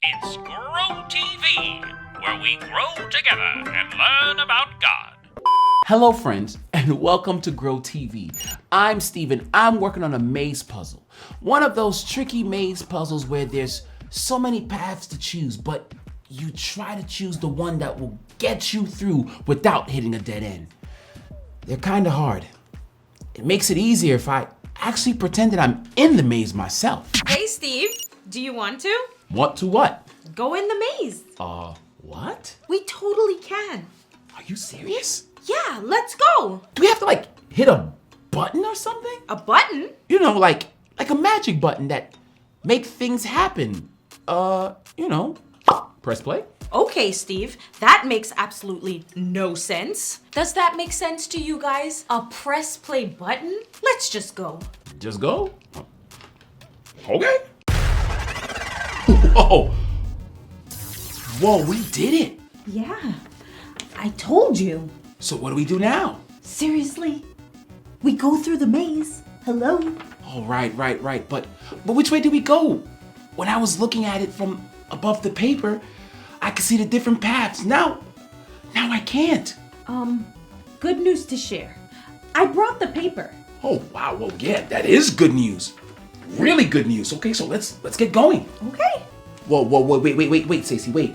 It's Grow TV, where we grow together and learn about God. Hello friends, and welcome to Grow TV. I'm Steven. I'm working on a maze puzzle. One of those tricky maze puzzles where there's so many paths to choose, but you try to choose the one that will get you through without hitting a dead end. They're kind of hard. It makes it easier if I actually pretend that I'm in the maze myself. Hey Steve, do you want to? Want to what? Go in the maze. What? We totally can. Are you serious? Yeah, let's go. Do we have to hit a button or something? A button? You know, like a magic button that make things happen. Press play. Okay, Steve, that makes absolutely no sense. Does that make sense to you guys? A press play button? Let's just go. Just go? Okay. Whoa. Whoa, we did it. Yeah, I told you. So what do we do now? Seriously? We go through the maze. Hello? Oh, right. But which way do we go? When I was looking at it from above the paper, I could see the different paths. Now I can't. Good news to share. I brought the paper. Oh, wow. Well, yeah, that is good news. Really good news. Okay, so let's get going. Okay. Whoa, wait, Stacey, wait.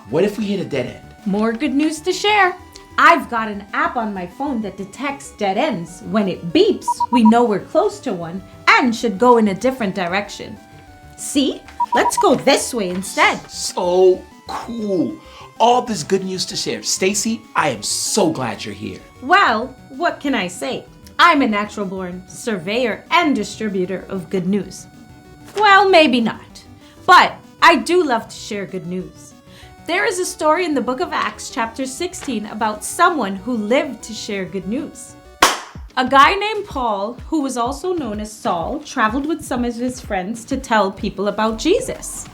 What if we hit a dead end? More good news to share. I've got an app on my phone that detects dead ends. When it beeps, we know we're close to one and should go in a different direction. See? Let's go this way instead. So cool. All this good news to share. Stacey, I am so glad you're here. Well, what can I say? I'm a natural-born surveyor and distributor of good news. Well, maybe not. But I do love to share good news. There is a story in the book of Acts, chapter 16, about someone who lived to share good news. A guy named Paul, who was also known as Saul, traveled with some of his friends to tell people about Jesus.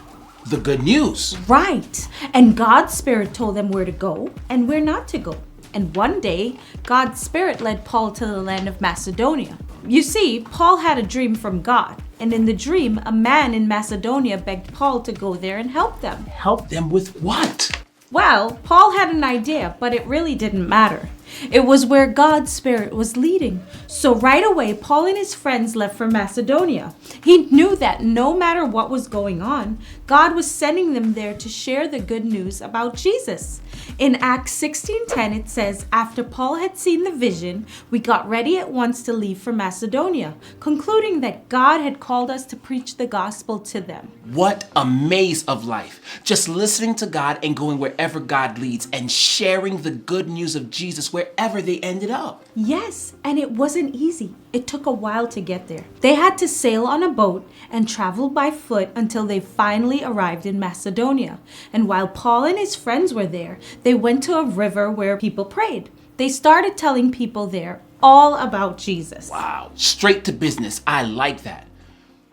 The good news. Right. And God's Spirit told them where to go and where not to go. And one day, God's Spirit led Paul to the land of Macedonia. You see, Paul had a dream from God. And in the dream, a man in Macedonia begged Paul to go there and help them. Help them with what? Well, Paul had an idea, but it really didn't matter. It was where God's Spirit was leading. So right away, Paul and his friends left for Macedonia. He knew that no matter what was going on, God was sending them there to share the good news about Jesus. In Acts 16:10, it says, after Paul had seen the vision, we got ready at once to leave for Macedonia, concluding that God had called us to preach the gospel to them. What a maze of life. Just listening to God and going wherever God leads and sharing the good news of Jesus wherever they ended up. Yes, and it wasn't easy. It took a while to get there. They had to sail on a boat and travel by foot until they finally arrived in Macedonia. And while Paul and his friends were there, they went to a river where people prayed. They started telling people there all about Jesus. Wow, straight to business. I like that.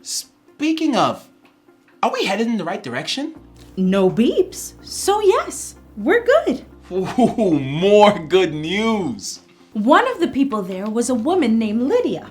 Speaking of, are we headed in the right direction? No beeps. So yes, we're good. Ooh, more good news. One of the people there was a woman named Lydia.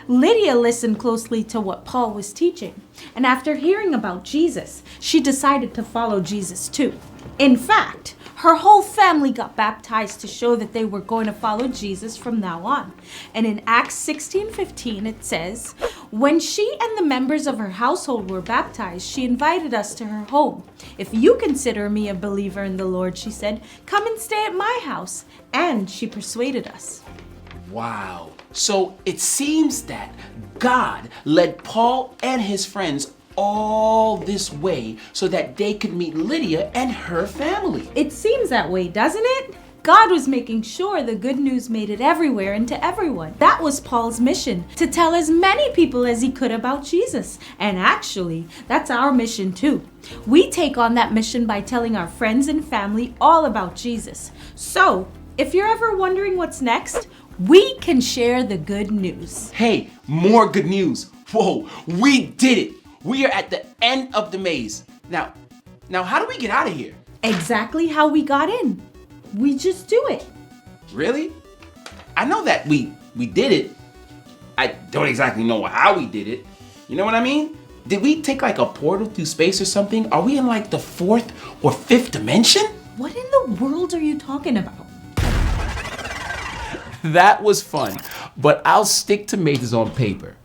Lydia listened closely to what Paul was teaching, and after hearing about Jesus, she decided to follow Jesus too. In fact, her whole family got baptized to show that they were going to follow Jesus from now on. And in Acts 16:15 it says, when she and the members of her household were baptized, she invited us to her home. If you consider me a believer in the Lord, she said, come and stay at my house. And she persuaded us. Wow. So it seems that God led Paul and his friends all this way so that they could meet Lydia and her family. It seems that way, doesn't it? God was making sure the good news made it everywhere and to everyone. That was Paul's mission, to tell as many people as he could about Jesus. And actually, that's our mission too. We take on that mission by telling our friends and family all about Jesus. So, if you're ever wondering what's next, we can share the good news. Hey, more good news. Whoa, we did it. We are at the end of the maze. Now how do we get out of here? Exactly how we got in. We just do it. Really? I know that we did it. I don't exactly know how we did it. You know what I mean? Did we take like a portal through space or something? Are we in like the fourth or fifth dimension? What in the world are you talking about? That was fun, but I'll stick to mazes on paper.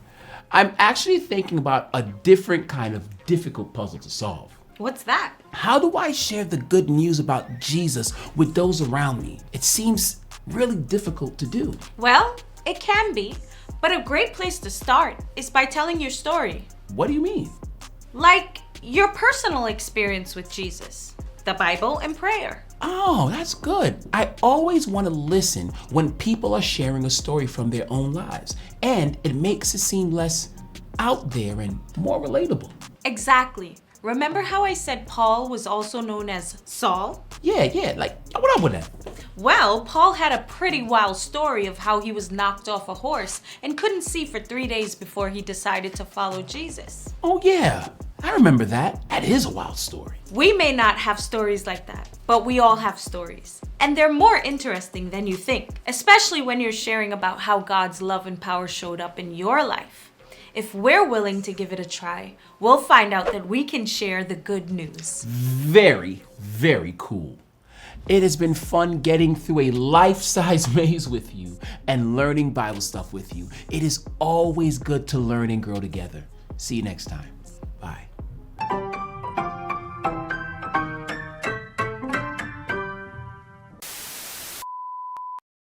I'm actually thinking about a different kind of difficult puzzle to solve. What's that? How do I share the good news about Jesus with those around me? It seems really difficult to do. Well, it can be, but a great place to start is by telling your story. What do you mean? Like your personal experience with Jesus, the Bible, and prayer. Oh, that's good. I always want to listen when people are sharing a story from their own lives, and it makes it seem less out there and more relatable. Exactly. Remember how I said Paul was also known as Saul? Yeah, like, what up with that? Well, Paul had a pretty wild story of how he was knocked off a horse and couldn't see for 3 days before he decided to follow Jesus. Oh yeah, I remember that. That is a wild story. We may not have stories like that, but we all have stories. And they're more interesting than you think, especially when you're sharing about how God's love and power showed up in your life. If we're willing to give it a try, we'll find out that we can share the good news. Very, very cool. It has been fun getting through a life-size maze with you and learning Bible stuff with you. It is always good to learn and grow together. See you next time. Bye.